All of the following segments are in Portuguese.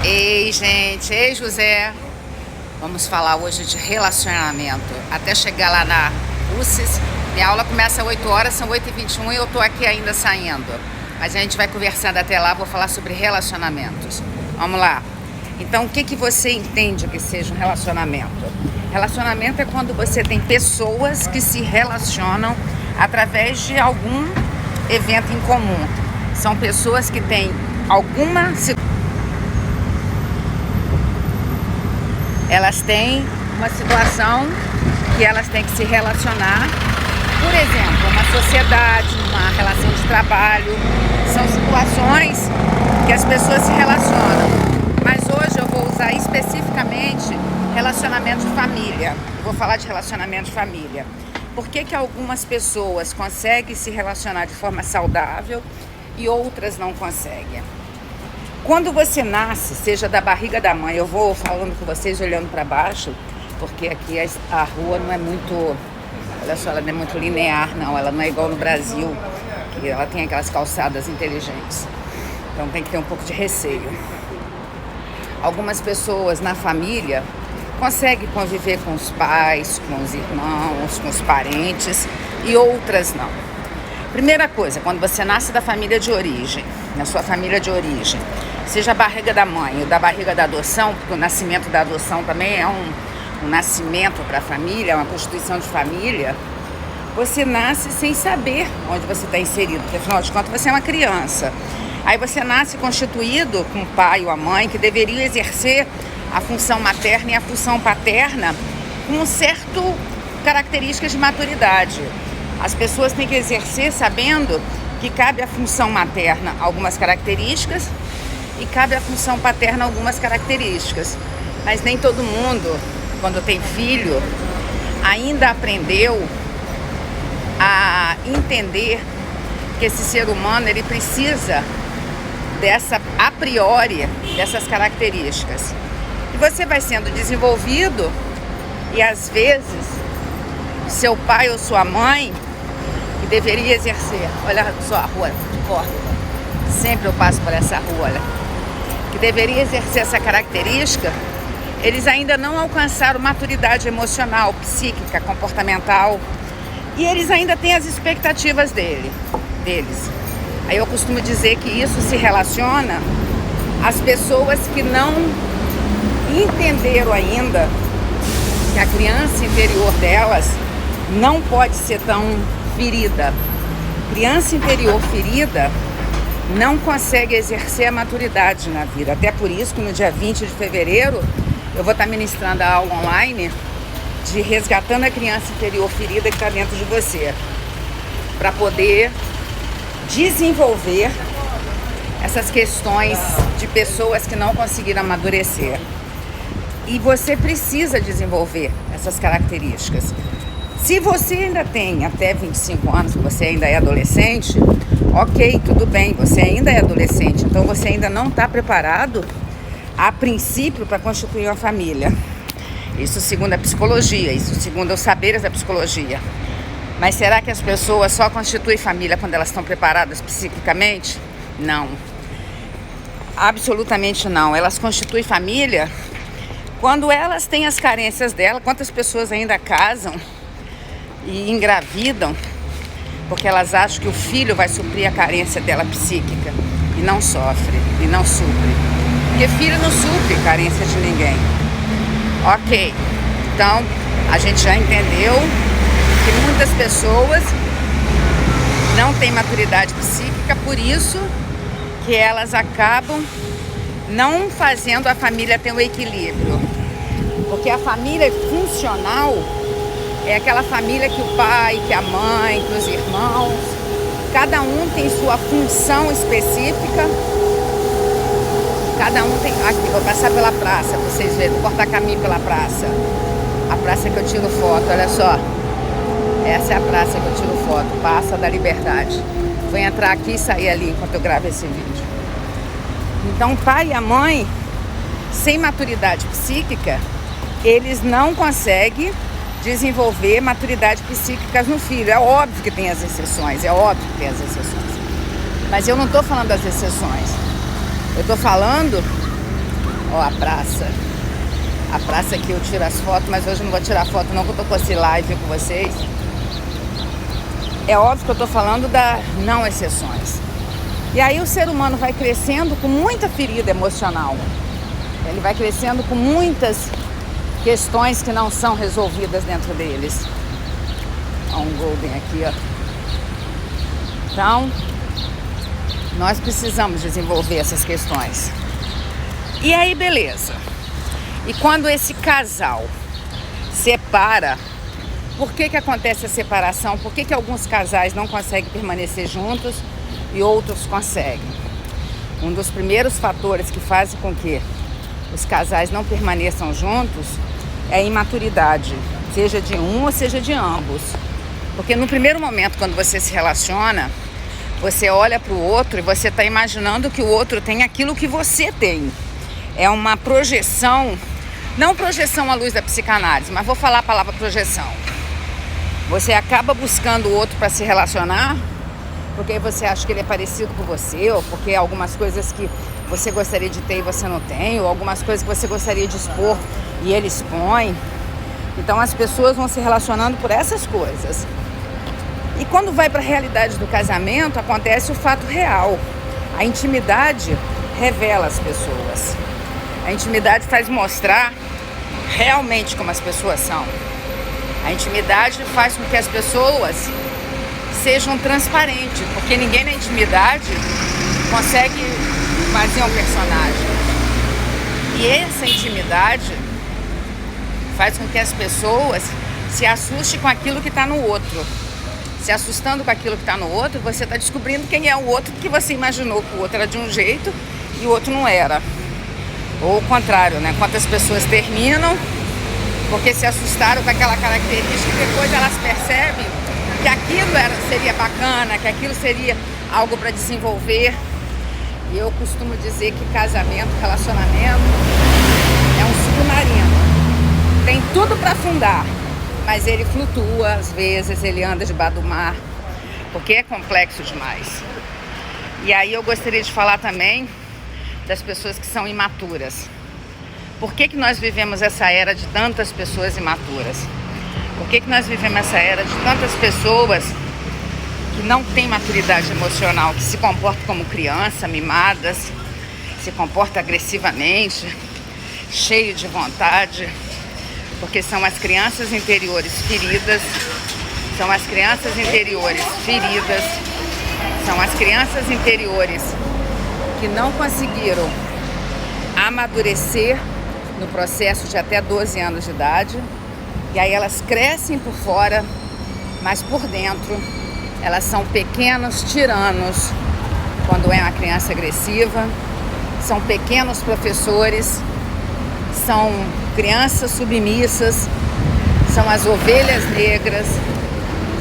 Ei, gente, ei, José. Vamos falar hoje de relacionamento. Até chegar lá na UCES, minha aula começa às 8 horas, são 8h21 e eu tô aqui ainda saindo. Mas a gente vai conversando até lá, vou falar sobre relacionamentos. Vamos lá. Então, o que você entende que seja um relacionamento? Relacionamento é quando você tem pessoas que se relacionam através de algum evento em comum. São pessoas que têm alguma situação. Elas têm uma situação que elas têm que se relacionar. Por exemplo, uma sociedade, uma relação de trabalho. São situações que as pessoas se relacionam. Mas hoje eu vou usar especificamente relacionamento de família. Eu vou falar de relacionamento de família. Por que algumas pessoas conseguem se relacionar de forma saudável e outras não conseguem? Quando você nasce, seja da barriga da mãe, eu vou falando com vocês olhando para baixo, porque aqui a rua não é muito, olha só, ela não é muito linear, não, ela não é igual no Brasil, que ela tem aquelas calçadas inteligentes. Então tem que ter um pouco de receio. Algumas pessoas na família conseguem conviver com os pais, com os irmãos, com os parentes e outras não. Primeira coisa, quando você nasce da família de origem, na sua família de origem, seja a barriga da mãe ou da barriga da adoção, porque o nascimento da adoção também é um nascimento para a família, é uma constituição de família, você nasce sem saber onde você está inserido, porque afinal de contas você é uma criança. Aí você nasce constituído com o pai ou a mãe que deveriam exercer a função materna e a função paterna com certas características de maturidade. As pessoas têm que exercer sabendo que cabe à função materna algumas características e cabe à função paterna algumas características. Mas nem todo mundo, quando tem filho, ainda aprendeu a entender que esse ser humano ele precisa a priori dessas características. E você vai sendo desenvolvido e às vezes seu pai ou sua mãe que deveria exercer, olha só a rua de Córdoba, sempre eu passo por essa rua, olha, que deveria exercer essa característica, eles ainda não alcançaram maturidade emocional, psíquica, comportamental, e eles ainda têm as expectativas deles. Aí eu costumo dizer que isso se relaciona às pessoas que não entenderam ainda que a criança interior delas não pode ser tão ferida. Criança interior ferida não consegue exercer a maturidade na vida. Até por isso que no dia 20 de fevereiro eu vou estar ministrando a aula online de resgatando a criança interior ferida que está dentro de você, para poder desenvolver essas questões de pessoas que não conseguiram amadurecer. E você precisa desenvolver essas características. Se você ainda tem até 25 anos, você ainda é adolescente, ok, tudo bem, você ainda é adolescente, então você ainda não está preparado, a princípio, para constituir uma família. Isso segundo a psicologia, isso segundo os saberes da psicologia. Mas será que as pessoas só constituem família quando elas estão preparadas psiquicamente? Não. Absolutamente não. Elas constituem família quando elas têm as carências dela. Quantas pessoas ainda casam e engravidam porque elas acham que o filho vai suprir a carência dela psíquica e não sofre, e não supre. Porque filho não supre carência de ninguém. Ok, então a gente já entendeu que muitas pessoas não têm maturidade psíquica, por isso que elas acabam não fazendo a família ter um equilíbrio. Porque a família funcional é aquela família que o pai, que a mãe, que os irmãos, cada um tem sua função específica. Cada um tem... Aqui, vou passar pela praça, pra vocês verem, vou cortar caminho pela praça. A praça que eu tiro foto, olha só. Essa é a praça que eu tiro foto, Praça da Liberdade. Vou entrar aqui e sair ali enquanto eu gravo esse vídeo. Então o pai e a mãe, sem maturidade psíquica, eles não conseguem desenvolver maturidade psíquica no filho. É óbvio que tem as exceções, Mas eu não estou falando das exceções. Eu estou falando Ó, a praça. A praça que eu tiro as fotos, mas hoje eu não vou tirar foto não, que eu tô com esse live com vocês. É óbvio que eu tô falando da não exceções. E aí o ser humano vai crescendo com muita ferida emocional. Ele vai crescendo com muitas questões que não são resolvidas dentro deles. Ó, um golden aqui, ó. Então, nós precisamos desenvolver essas questões. E aí, beleza. E quando esse casal separa, por que acontece a separação? Por que alguns casais não conseguem permanecer juntos e outros conseguem? Um dos primeiros fatores que fazem com que os casais não permaneçam juntos é a imaturidade, seja de um ou seja de ambos. Porque no primeiro momento, quando você se relaciona, você olha para o outro e você está imaginando que o outro tem aquilo que você tem. É uma projeção, não projeção à luz da psicanálise, mas vou falar a palavra projeção. Você acaba buscando o outro para se relacionar, porque você acha que ele é parecido com você, ou porque algumas coisas que você gostaria de ter e você não tem, ou algumas coisas que você gostaria de expor e ele expõe. Então as pessoas vão se relacionando por essas coisas. E quando vai para a realidade do casamento, acontece o fato real. A intimidade revela as pessoas. A intimidade faz mostrar realmente como as pessoas são. A intimidade faz com que as pessoas sejam transparentes, porque ninguém na intimidade consegue fazer um personagem. E essa intimidade faz com que as pessoas se assustem com aquilo que está no outro. Se assustando com aquilo que está no outro, você está descobrindo quem é o outro, porque você imaginou que o outro era de um jeito e o outro não era. Ou o contrário, né? Quantas pessoas terminam porque se assustaram com aquela característica e depois elas percebem que aquilo seria bacana, que aquilo seria algo para desenvolver. E eu costumo dizer que casamento, relacionamento é um submarino. Tem tudo para afundar, mas ele flutua, às vezes ele anda debaixo do mar, porque é complexo demais. E aí eu gostaria de falar também das pessoas que são imaturas. Por que nós vivemos essa era de tantas pessoas imaturas? Por que nós vivemos essa era de tantas pessoas que não têm maturidade emocional, que se comportam como criança, mimadas, se comportam agressivamente, cheio de vontade? Porque são as crianças interiores feridas, são as crianças interiores feridas, são as crianças interiores que não conseguiram amadurecer no processo de até 12 anos de idade, e aí elas crescem por fora, mas por dentro elas são pequenos tiranos quando é uma criança agressiva, são pequenos professores, são crianças submissas, são as ovelhas negras,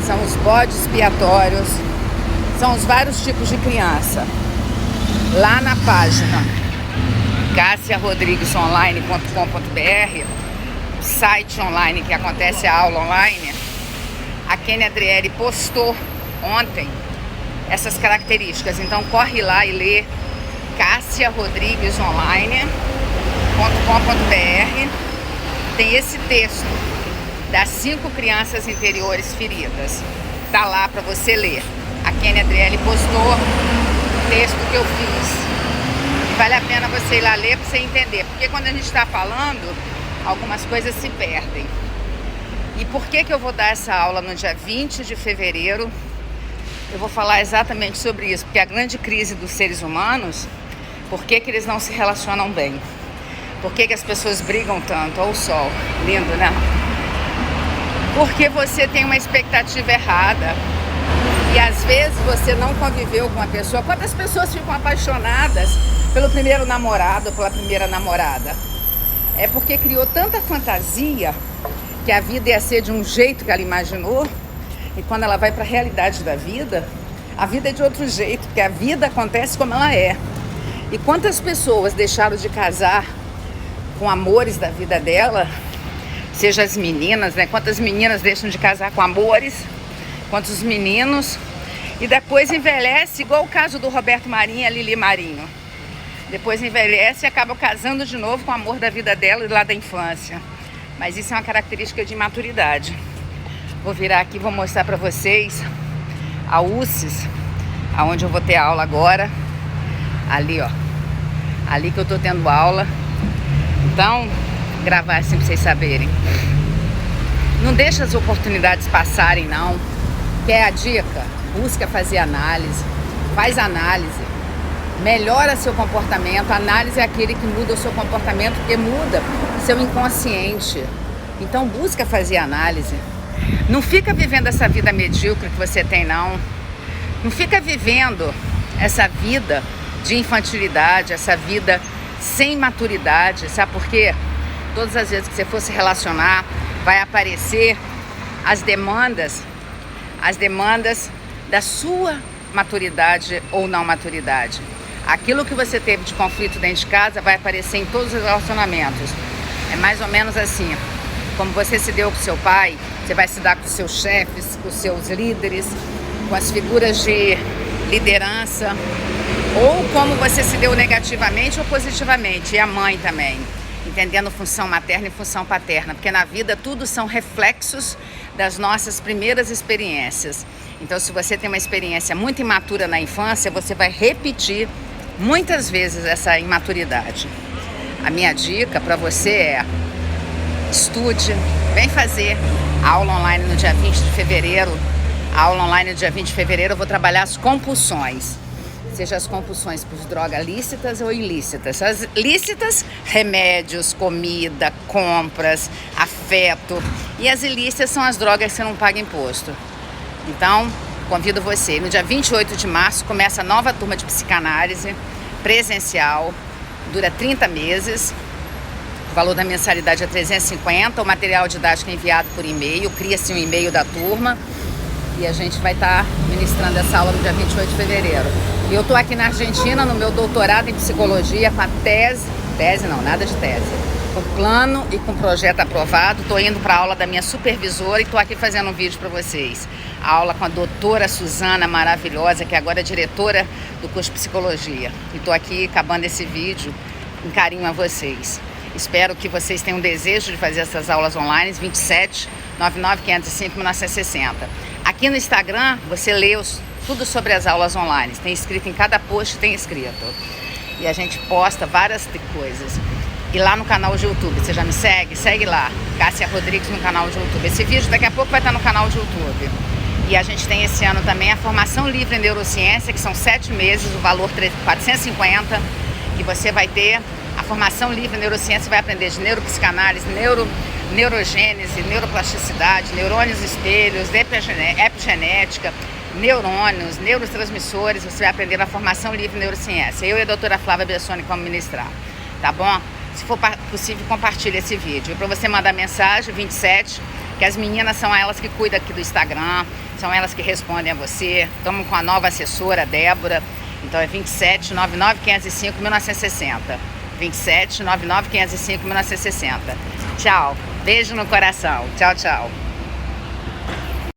são os bodes expiatórios, são os vários tipos de criança. Lá na página cassiarodriguesonline.com.br, site online que acontece a aula online, a Kênia Adriele postou ontem essas características. Então corre lá e lê cassiarodriguesonline.com.br. Tem esse texto das 5 crianças interiores feridas. Tá lá para você ler. A Kênia Adriele postou o texto que eu fiz. E vale a pena você ir lá ler para você entender. Porque quando a gente está falando, algumas coisas se perdem. E por que eu vou dar essa aula no dia 20 de fevereiro? Eu vou falar exatamente sobre isso. Porque a grande crise dos seres humanos, por que eles não se relacionam bem? Por que as pessoas brigam tanto? Olha o sol, lindo, né? Porque você tem uma expectativa errada. E às vezes você não conviveu com uma pessoa. Quantas pessoas ficam apaixonadas pelo primeiro namorado ou pela primeira namorada? É porque criou tanta fantasia que a vida ia ser de um jeito que ela imaginou, e quando ela vai para a realidade da vida, a vida é de outro jeito, porque a vida acontece como ela é. E quantas pessoas deixaram de casar com amores da vida dela, seja as meninas, né? Quantas meninas deixam de casar com amores, quantos meninos, e depois envelhece, igual o caso do Roberto Marinho e a Lili Marinho. depois envelhece e acaba casando de novo com o amor da vida dela e lá da infância. Mas isso é uma característica de imaturidade. Vou virar aqui e vou mostrar para vocês a UCES, aonde eu vou ter aula agora. Ali, ó. Ali que eu tô tendo aula. Então, gravar assim pra vocês saberem. Não deixa as oportunidades passarem, não. Quer a dica? Busca fazer análise. Faz análise. Melhora seu comportamento. A análise é aquele que muda o seu comportamento, porque muda seu inconsciente. Então, busca fazer análise. Não fica vivendo essa vida medíocre que você tem, não. Não fica vivendo essa vida de infantilidade, essa vida sem maturidade. Sabe por quê? Todas as vezes que você for se relacionar, vai aparecer as demandas da sua maturidade ou não maturidade. Aquilo que você teve de conflito dentro de casa vai aparecer em todos os relacionamentos. É mais ou menos assim. Como você se deu com seu pai, você vai se dar com os seus chefes, com os seus líderes, com as figuras de liderança, ou como você se deu negativamente ou positivamente, e a mãe também, entendendo função materna e função paterna, porque na vida tudo são reflexos das nossas primeiras experiências. Então, se você tem uma experiência muito imatura na infância, você vai repetir muitas vezes essa imaturidade. A minha dica para você é: estude, vem fazer a aula online no dia 20 de fevereiro. A aula online no dia 20 de fevereiro eu vou trabalhar as compulsões. Seja as compulsões por drogas lícitas ou ilícitas. As lícitas, remédios, comida, compras, afeto. E as ilícitas são as drogas que você não paga imposto. Então, convido você. No dia 28 de março começa a nova turma de psicanálise presencial. Dura 30 meses. O valor da mensalidade é 350. O material didático é enviado por e-mail. Cria-se um e-mail da turma. E a gente vai estar ministrando essa aula no dia 28 de fevereiro. Eu estou aqui na Argentina no meu doutorado em psicologia com a tese não, nada de tese, com plano e com projeto aprovado. Estou indo para a aula da minha supervisora e estou aqui fazendo um vídeo para vocês. A aula com a doutora Suzana, maravilhosa, que agora é diretora do curso de psicologia. E estou aqui acabando esse vídeo em carinho a vocês. Espero que vocês tenham desejo de fazer essas aulas online, 27 99 505 1960. Aqui no Instagram você lê tudo sobre as aulas online. Tem escrito em cada post, tem escrito. E a gente posta várias coisas. E lá no canal de YouTube, você já me segue? Segue lá, Cássia Rodrigues no canal de YouTube. Esse vídeo daqui a pouco vai estar no canal de YouTube. E a gente tem esse ano também a formação livre em neurociência, que são 7 meses, o valor 450, que você vai ter. A formação livre em neurociência vai aprender de neuropsicanálise, neurogênese, neuroplasticidade, neurônios espelhos, epigenética, neurônios, neurotransmissores. Você vai aprender na formação livre em neurociência. Eu e a doutora Flávia Bessoni como ministrar, tá bom? Se for possível, compartilhe esse vídeo. E para você mandar mensagem, 27, que as meninas são elas que cuidam aqui do Instagram, são elas que respondem a você. Estamos com a nova assessora, Débora. Então é 27 99 505 1960. 27 99 505 1960. Tchau. Beijo no coração. Tchau, tchau.